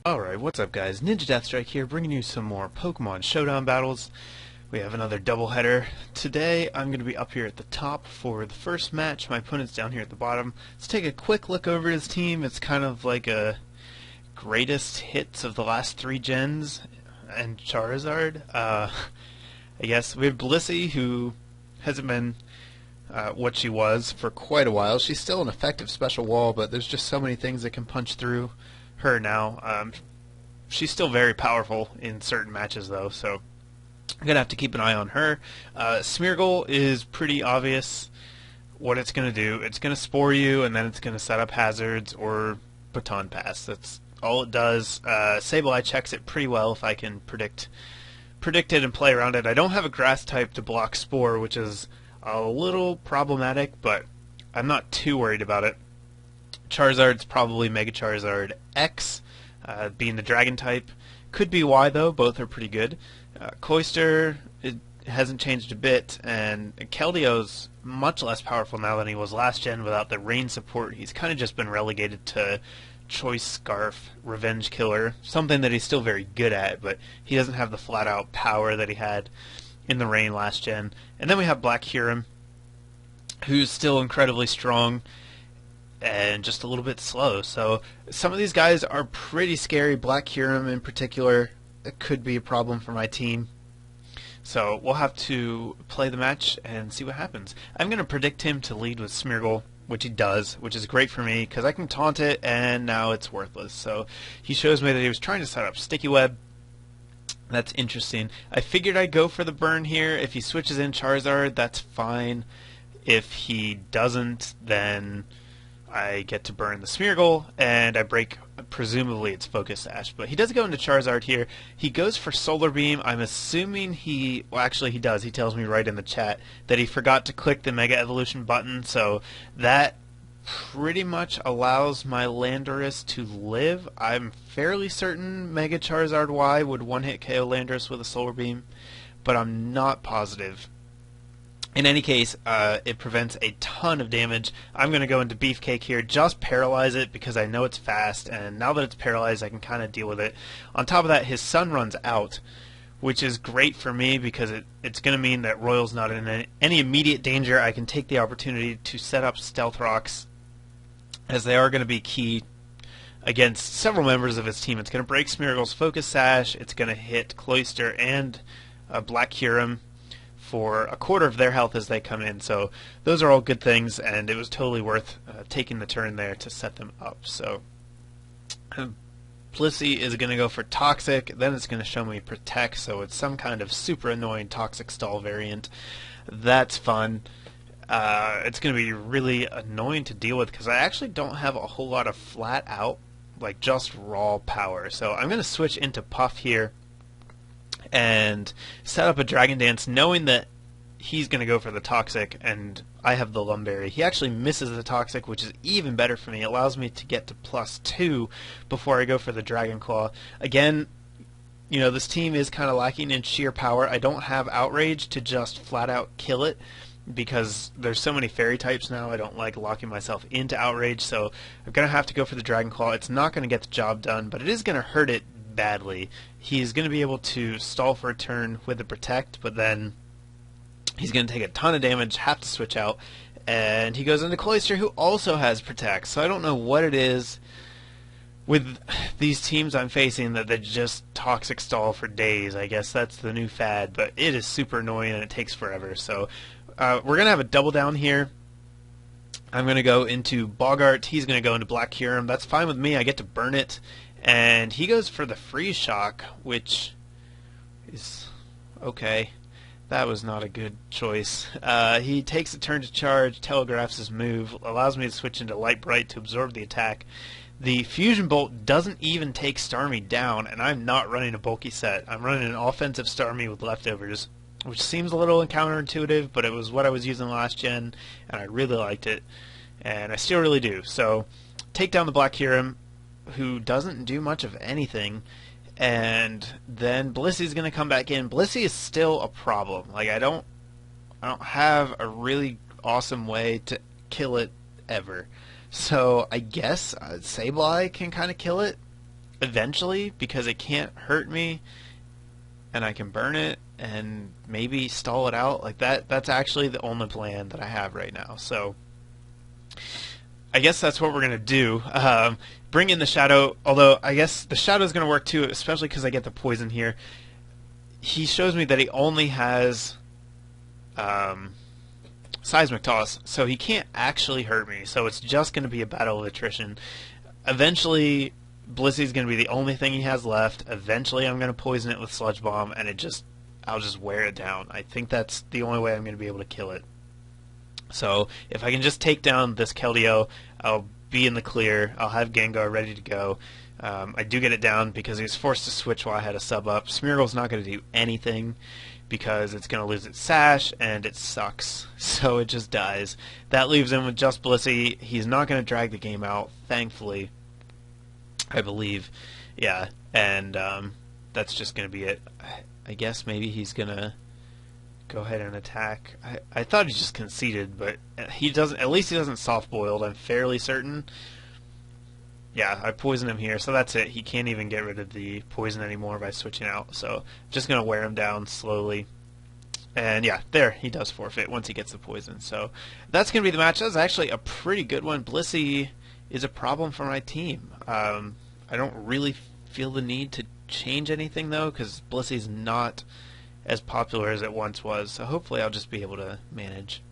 Alright, what's up guys? NinjaDeathStrike here, bringing you some more Pokemon Showdown battles. We have another doubleheader. Today I'm going to be up here at the top for the first match. My opponent's down here at the bottom. Let's take a quick look over his team. It's kind of like a greatest hits of the last 3 gens and Charizard. I guess we have Blissey, who hasn't been what she was for quite a while. She's still an effective special wall, but there's just so many things that can punch through her now. She's still very powerful in certain matches though, so I'm gonna have to keep an eye on her. Smeargle is pretty obvious what it's gonna do. It's gonna spore you, and then it's gonna set up hazards or baton pass. That's all it does. Sableye checks it pretty well if I can predict it and play around it. I don't have a grass type to block spore, which is a little problematic, but I'm not too worried about it. Charizard's probably Mega Charizard X, being the Dragon type. Could be Y though, both are pretty good. Cloyster, it hasn't changed a bit, and Keldeo's much less powerful now than he was last gen without the rain support. He's kind of just been relegated to Choice Scarf, Revenge Killer, something that he's still very good at, but he doesn't have the flat out power that he had in the rain last gen. And then we have Black Huron, who's still incredibly strong and just a little bit slow. So some of these guys are pretty scary. Black Huron in particular, it could be a problem for my team. So we'll have to play the match and see what happens. I'm going to predict him to lead with Smeargle, which he does, which is great for me because I can taunt it and now it's worthless. So he shows me that he was trying to set up Sticky Web. That's interesting. I figured I'd go for the burn here. If he switches in Charizard, that's fine. If he doesn't, then I get to burn the Smeargle, and I break, presumably, its Focus Sash. But he does go into Charizard here. He goes for Solar Beam. I'm assuming well, actually he does. He tells me right in the chat that he forgot to click the Mega Evolution button, so that pretty much allows my Landorus to live. I'm fairly certain Mega Charizard Y would one-hit KO Landorus with a Solar Beam, but I'm not positive. In any case, it prevents a ton of damage. I'm going to go into Beefcake here, just paralyze it because I know it's fast, and now that it's paralyzed I can kind of deal with it. On top of that, his sun runs out, which is great for me because it's going to mean that Royal's not in any immediate danger. I can take the opportunity to set up Stealth Rocks, as they are going to be key against several members of his team. It's going to break Smeargle's Focus Sash, it's going to hit Cloyster and Black Huron for a quarter of their health as they come in. So those are all good things, and it was totally worth taking the turn there to set them up. So Blissey is going to go for Toxic, then it's going to show me Protect, so it's some kind of super annoying Toxic Stall variant. That's fun. It's going to be really annoying to deal with because I actually don't have a whole lot of flat out, like just raw power. So I'm going to switch into Puff here and set up a Dragon Dance, knowing that he's going to go for the Toxic and I have the Lumberry. He actually misses the Toxic, which is even better for me. It allows me to get to +2 before I go for the Dragon Claw. Again, you know, this team is kind of lacking in sheer power. I don't have Outrage to just flat out kill it because there's so many fairy types now. I don't like locking myself into Outrage, so I'm going to have to go for the Dragon Claw. It's not going to get the job done, but it is going to hurt it badly. He's going to be able to stall for a turn with the Protect, but then he's going to take a ton of damage, have to switch out, and he goes into Cloyster, who also has Protect. So I don't know what it is with these teams I'm facing that they just Toxic Stall for days. I guess that's the new fad, but it is super annoying and it takes forever. So we're going to have a double down here. I'm going to go into Boggart. He's going to go into Black Huron. That's fine with me. I get to burn it. And he goes for the Freeze Shock, which is okay. That was not a good choice. He takes a turn to charge, telegraphs his move, allows me to switch into Light Bright to absorb the attack. The Fusion Bolt doesn't even take Starmie down, and I'm not running a bulky set. I'm running an offensive Starmie with leftovers, which seems a little counterintuitive, but it was what I was using last gen, and I really liked it, and I still really do. So, take down the Black Huron, who doesn't do much of anything, and then Blissey's going to come back in. Blissey is still a problem. Like, I don't have a really awesome way to kill it ever. So I guess Sableye can kind of kill it. eventually because it can't hurt me, and I can burn it and maybe stall it out. Like that's actually the only plan that I have right now. So I guess that's what we're going to do. Bring in the Shadow, although I guess the Shadow is going to work too, especially because I get the poison here. He shows me that he only has Seismic Toss, so he can't actually hurt me. So it's just going to be a battle of attrition. Eventually, Blissy's going to be the only thing he has left. Eventually, I'm going to poison it with Sludge Bomb, and I'll just wear it down. I think that's the only way I'm going to be able to kill it. So if I can just take down this Keldeo, I'll be in the clear. I'll have Gengar ready to go. I do get it down because he was forced to switch while I had a sub up. Smeargle's not going to do anything because it's going to lose its Sash, and it sucks. So it just dies. That leaves him with just Blissey. He's not going to drag the game out, thankfully, I believe. Yeah, and that's just going to be it. I guess maybe he's going to go ahead and attack. I thought he just conceded, but he doesn't. At least he doesn't soft-boiled, I'm fairly certain. Yeah, I poisoned him here, so that's it. He can't even get rid of the poison anymore by switching out, so just going to wear him down slowly. And yeah, there, he does forfeit once he gets the poison. So that's going to be the match. That was actually a pretty good one. Blissey is a problem for my team. I don't really feel the need to change anything, though, because Blissey's not as popular as it once was, so hopefully I'll just be able to manage.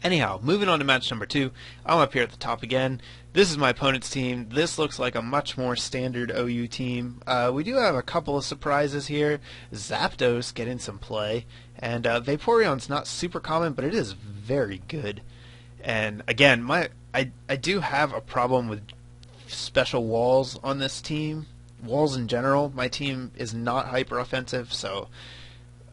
Anyhow, moving on to match number 2. I'm up here at the top again. This is my opponent's team. This looks like a much more standard OU team. We do have a couple of surprises here. Zapdos getting some play, and Vaporeon's not super common, but it is very good. And again, I do have a problem with special walls on this team. Walls in general. My team is not hyper offensive, so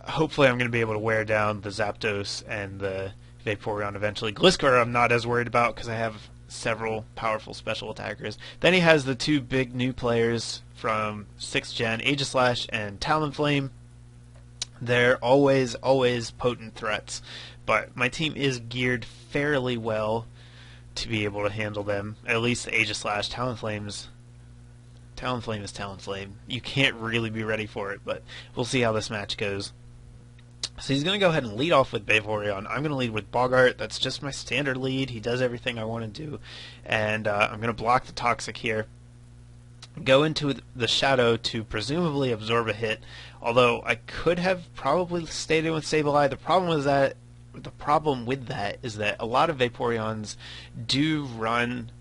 hopefully I'm going to be able to wear down the Zapdos and the Vaporeon eventually. Gliscor I'm not as worried about because I have several powerful special attackers. Then he has the two big new players from 6th gen, Aegislash and Talonflame. They're always potent threats, but my team is geared fairly well to be able to handle them. At least the Aegislash. Talonflame is Talonflame. You can't really be ready for it, but we'll see how this match goes. So he's going to go ahead and lead off with Vaporeon. I'm going to lead with Bogart. That's just my standard lead. He does everything I want to do. And I'm going to block the Toxic here. Go into the Shadow to presumably absorb a hit. Although I could have probably stayed in with Sableye. The problem with that is that a lot of Vaporeons do run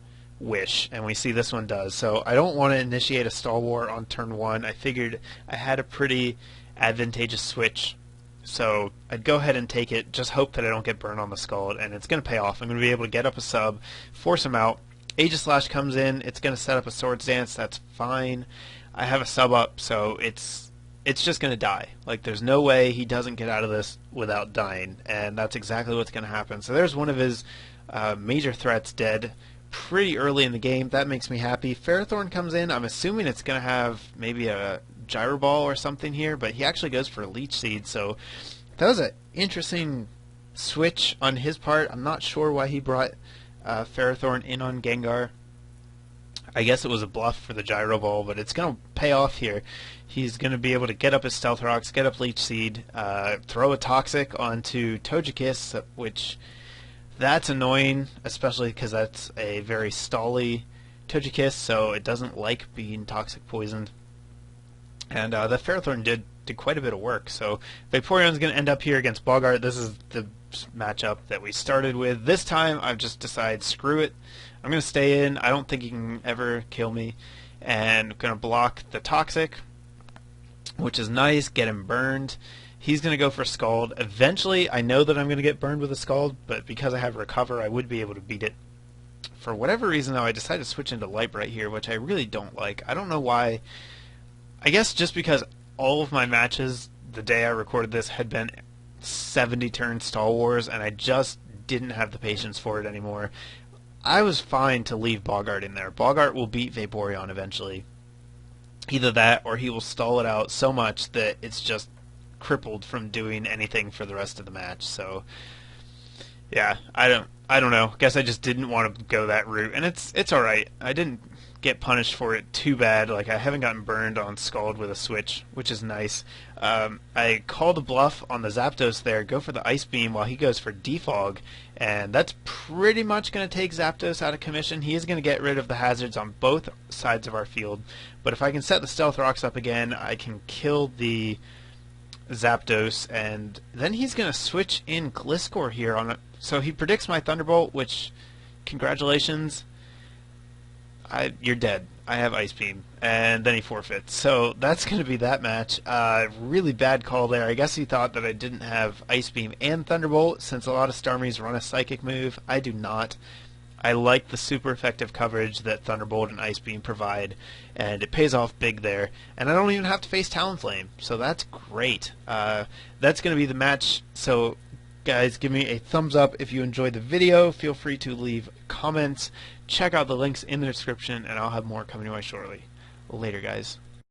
Wish, and we see this one does. So I don't want to initiate a Stall War on turn 1. I figured I had a pretty advantageous switch. So I'd go ahead and take it, just hope that I don't get burned on the Scald, and it's going to pay off. I'm going to be able to get up a sub, force him out. Aegislash comes in, it's going to set up a Swords Dance, that's fine. I have a sub up, so it's just going to die. Like, there's no way he doesn't get out of this without dying, and that's exactly what's going to happen. So there's one of his major threats dead pretty early in the game. That makes me happy. Ferrothorn comes in. I'm assuming it's going to have maybe a Gyro Ball or something here, but he actually goes for a Leech Seed, so that was an interesting switch on his part. I'm not sure why he brought Ferrothorn in on Gengar. I guess it was a bluff for the Gyro Ball, but it's going to pay off here. He's going to be able to get up his Stealth Rocks, get up Leech Seed, throw a Toxic onto Togekiss, which that's annoying, especially because that's a very stally Togekiss, so it doesn't like being Toxic Poisoned. And the Ferrothorn did quite a bit of work. So Vaporeon's going to end up here against Bogart. This is the matchup that we started with. This time I've just decided, screw it. I'm going to stay in. I don't think he can ever kill me. And going to block the Toxic, which is nice. Get him burned. He's going to go for Scald. Eventually, I know that I'm going to get burned with a Scald, but because I have Recover, I would be able to beat it. For whatever reason, though, I decided to switch into Light Bright here, which I really don't like. I don't know why. I guess just because all of my matches the day I recorded this had been 70-turn Stall Wars, and I just didn't have the patience for it anymore. I was fine to leave Bogart in there. Bogart will beat Vaporeon eventually. Either that, or he will stall it out so much that it's just crippled from doing anything for the rest of the match. So, yeah, I don't know. Guess I just didn't want to go that route, and it's all right. I didn't get punished for it too bad. Like, I haven't gotten burned on Scald with a switch, which is nice. I called a bluff on the Zapdos there, go for the Ice Beam while he goes for Defog, and that's pretty much going to take Zapdos out of commission. He is going to get rid of the hazards on both sides of our field, but if I can set the Stealth Rocks up again, I can kill the Zapdos, and then he's going to switch in Gliscor here on it. So he predicts my Thunderbolt, which, congratulations, you're dead. I have Ice Beam, and then he forfeits. So that's going to be that match. Really bad call there. I guess he thought that I didn't have Ice Beam and Thunderbolt, since a lot of Starmies run a Psychic move. I do not. I like the super effective coverage that Thunderbolt and Ice Beam provide, and it pays off big there. And I don't even have to face Talonflame, so that's great. That's going to be the match. So guys, give me a thumbs up if you enjoyed the video. Feel free to leave comments. Check out the links in the description, and I'll have more coming your way shortly. Later, guys.